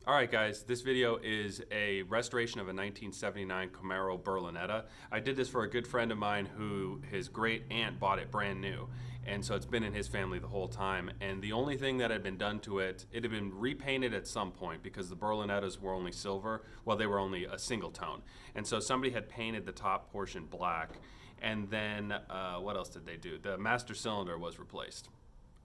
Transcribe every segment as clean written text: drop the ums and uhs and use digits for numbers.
Alright guys, this video is a restoration of a 1979 Camaro Berlinetta. I did this for a good friend of mine who his great aunt bought it brand new. And so it's been in his family the whole time. And the only thing that had been done to it, it had been repainted at some point because the Berlinettas were only silver. Well, they were only a single tone. And so somebody had painted the top portion black. And then, what else did they do? The master cylinder was replaced.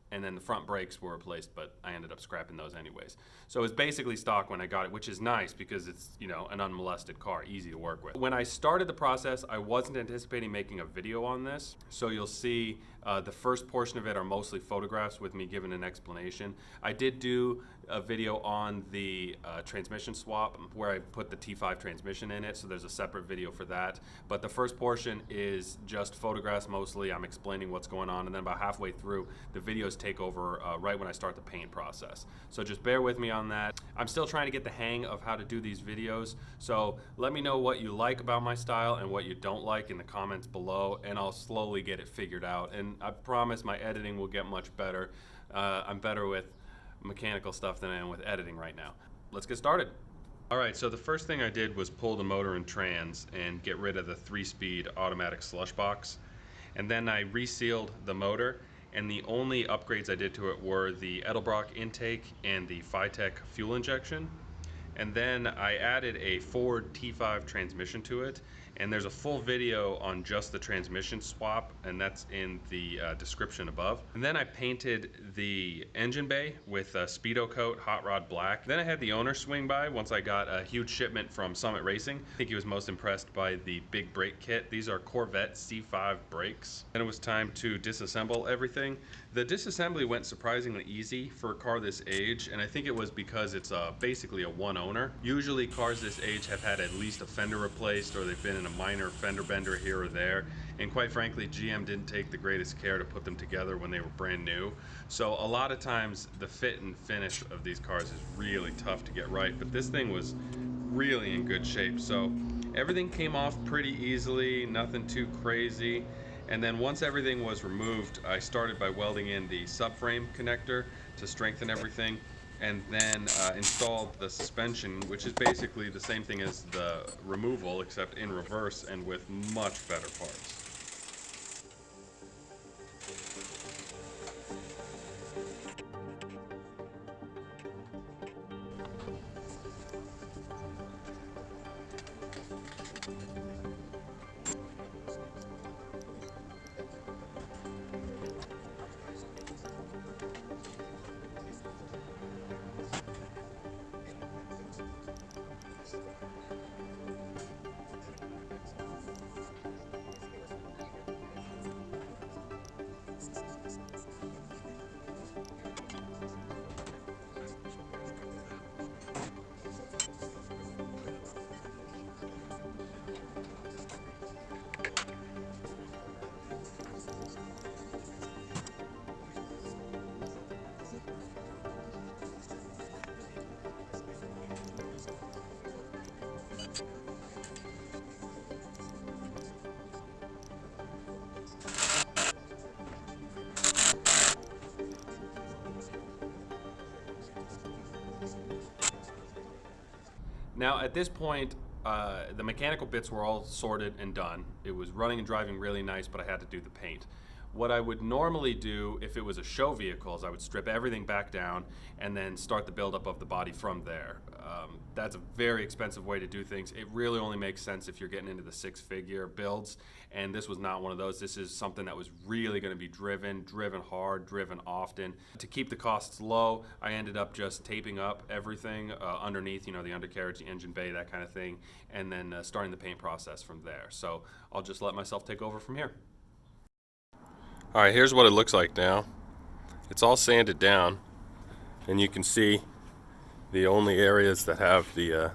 And then the front brakes were replaced, but I ended up scrapping those anyways. So it's basically stock when I got it, which is nice because it's, you know, an unmolested car, easy to work with. When I started the process, I wasn't anticipating making a video on this. So you'll see the first portion of it are mostly photographs with me giving an explanation. I did do a video on the transmission swap where I put the T5 transmission in it, so there's a separate video for that. But the first portion is just photographs mostly. I'm explaining what's going on, and then about halfway through, the videos take over right when I start the paint process. So just bear with me on that. I'm still trying to get the hang of how to do these videos, so let me know what you like about my style and what you don't like in the comments below, and I'll slowly get it figured out. And I promise my editing will get much better. I'm better with mechanical stuff than I am with editing right now. Let's get started. Alright, so the first thing I did was pull the motor and trans and get rid of the 3-speed automatic slush box. And then I resealed the motor, and the only upgrades I did to it were the Edelbrock intake and the Phytech fuel injection. And then I added a Ford T5 transmission to it, and there's a full video on just the transmission swap, and that's in the description above. And then I painted the engine bay with a Speedo Coat Hot Rod Black. Then I had the owner swing by once I got a huge shipment from Summit Racing. I think he was most impressed by the big brake kit. These are Corvette C5 brakes. Then it was time to disassemble everything. The disassembly went surprisingly easy for a car this age, and I think it was because it's basically a one owner. Usually cars this age have had at least a fender replaced, or they've been in a minor fender bender here or there, and quite frankly GM didn't take the greatest care to put them together when they were brand new. So a lot of times the fit and finish of these cars is really tough to get right, but this thing was really in good shape. So everything came off pretty easily, nothing too crazy. And then once everything was removed, I started by welding in the subframe connector to strengthen everything, and then installed the suspension, which is basically the same thing as the removal except in reverse and with much better parts. Now at this point, the mechanical bits were all sorted and done. It was running and driving really nice, but I had to do the paint. What I would normally do if it was a show vehicle is I would strip everything back down and then start the buildup of the body from there. That's a very expensive way to do things. It really only makes sense if you're getting into the 6-figure builds, and this was not one of those. This is something that was really going to be driven hard, driven often. To keep the costs low, I ended up just taping up everything underneath, you know, the undercarriage, the engine bay, that kind of thing, and then starting the paint process from there. So I'll just let myself take over from here. Alright, here's what it looks like now. It's all sanded down, and you can see the only areas that have the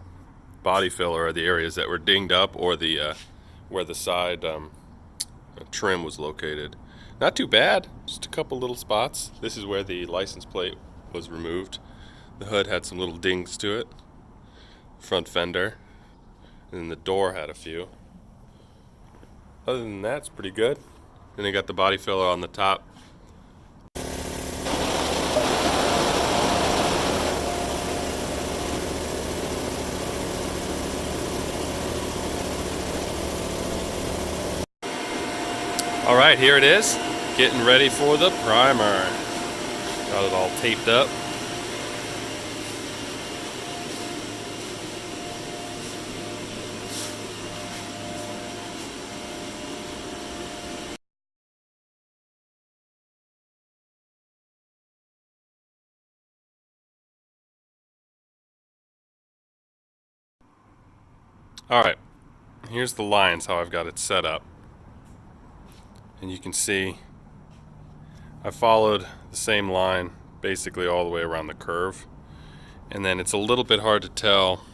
body filler are the areas that were dinged up, or the where the side trim was located. Not too bad, just a couple little spots. This is where the license plate was removed. The hood had some little dings to it, front fender, and then the door had a few. Other than that, it's pretty good. Then they got the body filler on the top. All right, here it is. Getting ready for the primer. Got it all taped up. All right, here's the lines, how I've got it set up. And you can see I followed the same line basically all the way around the curve. And then it's a little bit hard to tell,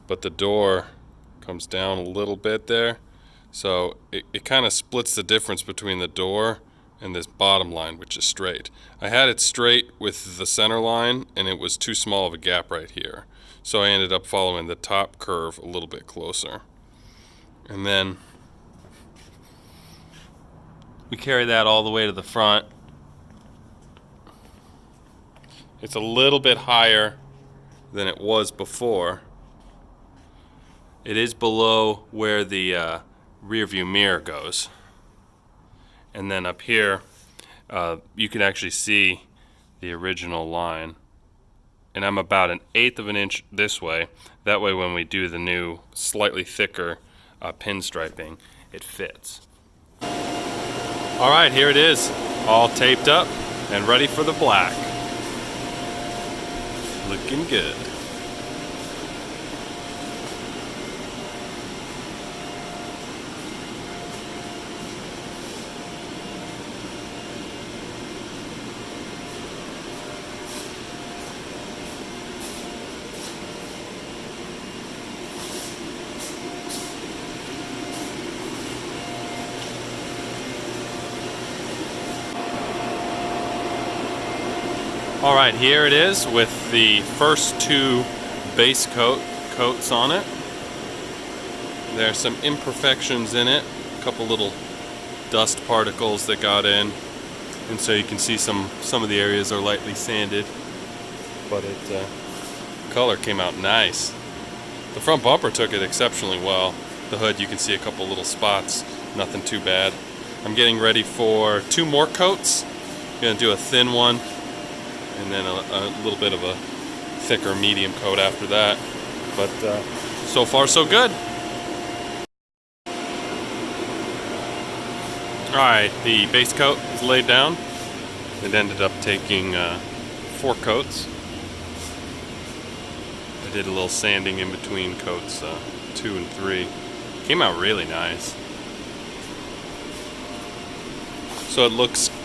but the door comes down a little bit there. So it kind of splits the difference between the door and this bottom line, which is straight. I had it straight with the center line, and it was too small of a gap right here. So I ended up following the top curve a little bit closer. And then we carry that all the way to the front. It's a little bit higher than it was before. It is below where the rear view mirror goes. And then up here, you can actually see the original line. And I'm about 1/8 of an inch this way. That way when we do the new slightly thicker pinstriping, it fits. All right, here it is, all taped up and ready for the black. Looking good. All right, here it is with the first 2 base coats on it. There are some imperfections in it, a couple little dust particles that got in, and so you can see some of the areas are lightly sanded, but color came out nice. The front bumper took it exceptionally well. The hood, you can see a couple little spots, nothing too bad. I'm getting ready for 2 more coats. I'm gonna do a thin one, and then a little bit of a thicker medium coat after that. But so far so good. Alright, the base coat is laid down. It ended up taking 4 coats. I did a little sanding in between coats 2 and 3. Came out really nice. So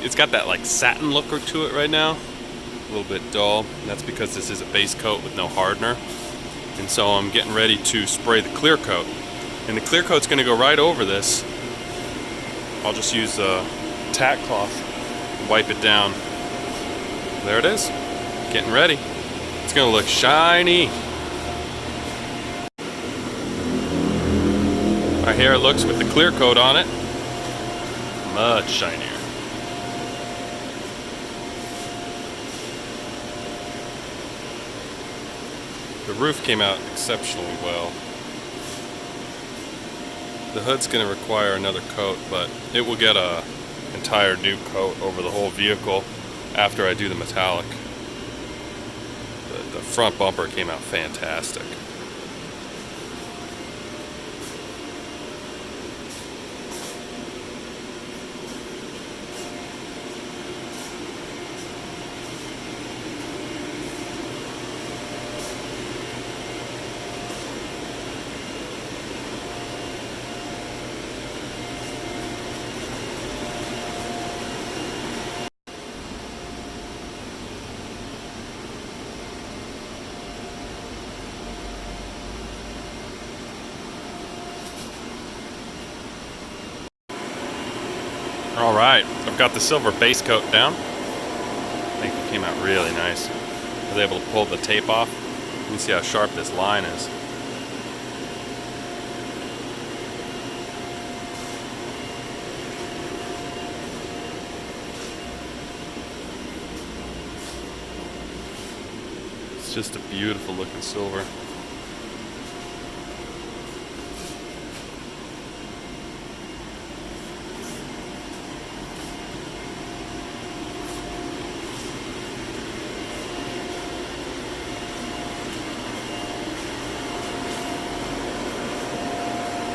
it's got that like satin look to it right now. A little bit dull. That's because this is a base coat with no hardener. And so I'm getting ready to spray the clear coat. And the clear coat's going to go right over this. I'll just use a tack cloth and wipe it down. There it is. Getting ready. It's going to look shiny. Right here it looks with the clear coat on it. Much shinier. The roof came out exceptionally well. The hood's going to require another coat, but it will get an entire new coat over the whole vehicle after I do the metallic. The front bumper came out fantastic. Alright, I've got the silver base coat down. I think it came out really nice. I was able to pull the tape off. You can see how sharp this line is. It's just a beautiful looking silver.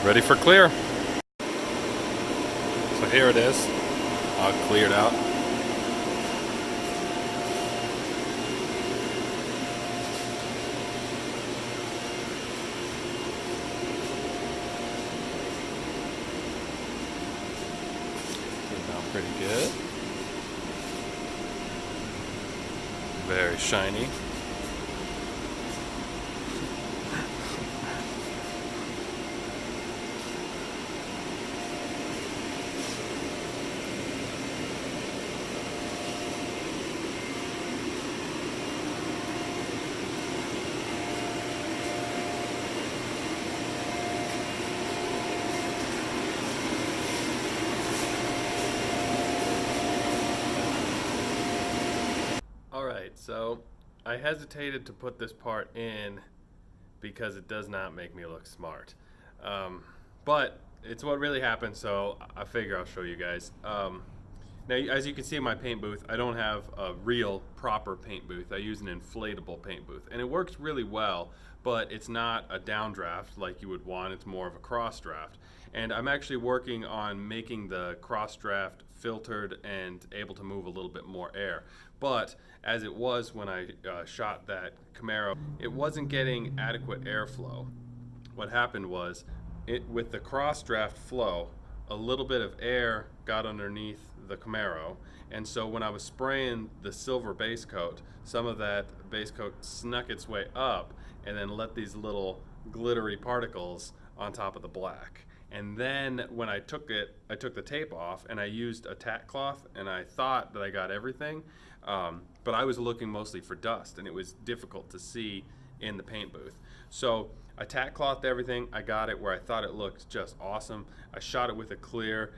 ready for clear. So here it is, all cleared out. Turned out pretty good. Very shiny. Alright, so I hesitated to put this part in because it does not make me look smart. But it's what really happened, so I figure I'll show you guys. Now, as you can see in my paint booth, I don't have a real proper paint booth. I use an inflatable paint booth, and it works really well, but it's not a downdraft like you would want. It's more of a cross draft. And I'm actually working on making the cross draft filtered and able to move a little bit more air. But as it was when I shot that Camaro, it wasn't getting adequate airflow. What happened was, with the cross draft flow, a little bit of air got underneath the Camaro, and so when I was spraying the silver base coat, some of that base coat snuck its way up and then let these little glittery particles on top of the black. And then when I took the tape off and I used a tack cloth, and I thought that I got everything, but I was looking mostly for dust, and it was difficult to see in the paint booth. So I tack clothed everything. I got it where I thought it looked just awesome. I shot it with a clear,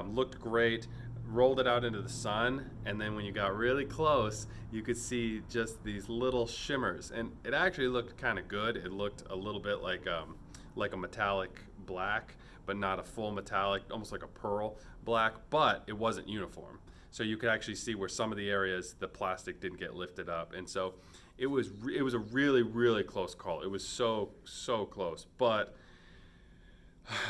looked great, rolled it out into the sun, and then when you got really close, you could see just these little shimmers, and it actually looked kind of good. It looked a little bit like a metallic black, but not a full metallic, almost like a pearl black, but it wasn't uniform. So you could actually see where some of the areas the plastic didn't get lifted up, and so it was a really, really close call. It was so close, but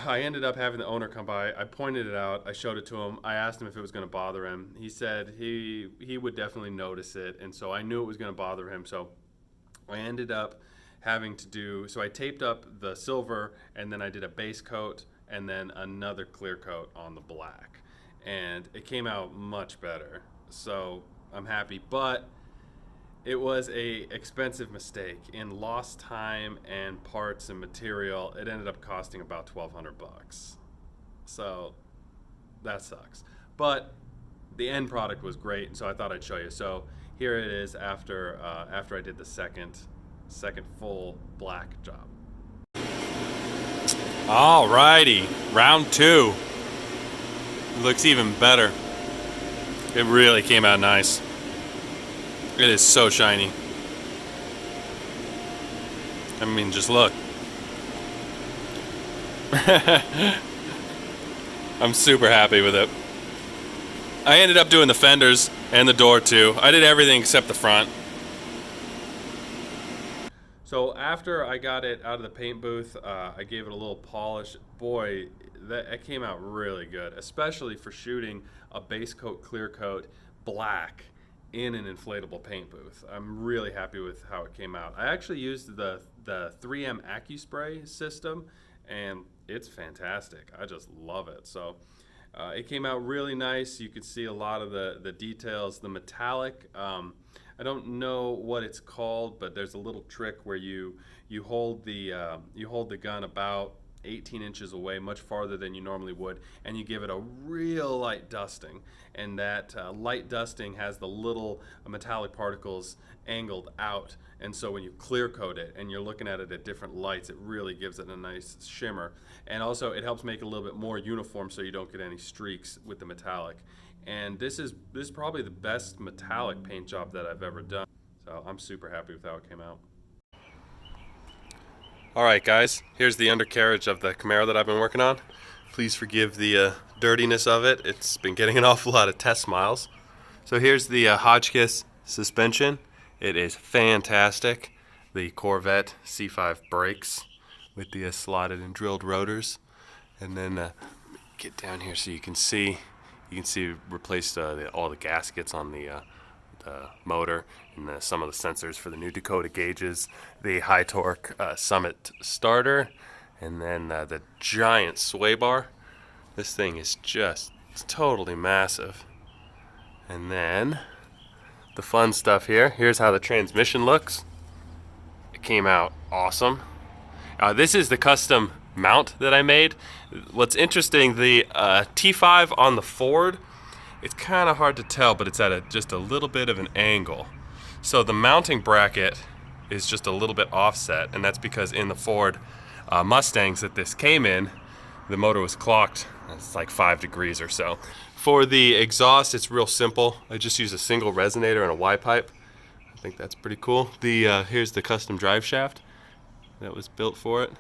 I ended up having the owner come by. I pointed it out. I showed it to him. I asked him if it was going to bother him. He said he would definitely notice it, and so I knew it was going to bother him. So I ended up having to do, so I taped up the silver, and then I did a base coat and then another clear coat on the black, and it came out much better. So I'm happy, but it was a expensive mistake. In lost time and parts and material, it ended up costing about $1,200. So that sucks. But the end product was great, and so I thought I'd show you. So here it is after I did the second full black job. Alrighty, round two. Looks even better. It really came out nice. It is so shiny. I mean, just look. I'm super happy with it. I ended up doing the fenders and the door too. I did everything except the front. So after I got it out of the paint booth, I gave it a little polish. Boy, it came out really good, especially for shooting a base coat, clear coat, black in an inflatable paint booth. I'm really happy with how it came out. I actually used the 3M AccuSpray system, and it's fantastic. I just love it. So it came out really nice. You could see a lot of the details. The metallic, I don't know what it's called, but there's a little trick where you hold the gun about 18 inches away, much farther than you normally would, and you give it a real light dusting, and that light dusting has the little metallic particles angled out, and so when you clear coat it and you're looking at it at different lights, it really gives it a nice shimmer, and also it helps make it a little bit more uniform so you don't get any streaks with the metallic. And this is probably the best metallic paint job that I've ever done, so I'm super happy with how it came out. Alright guys, here's the undercarriage of the Camaro that I've been working on. Please forgive the dirtiness of it. It's been getting an awful lot of test miles. So here's the Hotchkis suspension. It is fantastic. The Corvette C5 brakes with the slotted and drilled rotors. And then get down here so you can see replaced all the gaskets on the motor, and some of the sensors for the new Dakota gauges, the high torque Summit starter, and then the giant sway bar. This thing is it's totally massive. And then the fun stuff here. Here's how the transmission looks. It came out awesome. This is the custom mount that I made. What's interesting, the T5 on the Ford, it's kind of hard to tell, but it's at just a little bit of an angle. So the mounting bracket is just a little bit offset, and that's because in the Ford Mustangs that this came in, the motor was clocked. It's like 5 degrees or so. For the exhaust, it's real simple. I just use a single resonator and a Y-pipe. I think that's pretty cool. Here's the custom drive shaft that was built for it.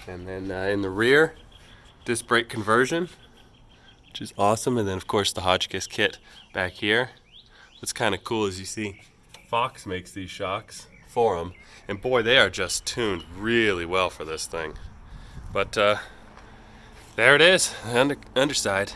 And then in the rear, disc brake conversion, which is awesome. And then of course the Hotchkis kit back here. What's kind of cool is you see Fox makes these shocks for them, and boy, they are just tuned really well for this thing. But there it is, underside.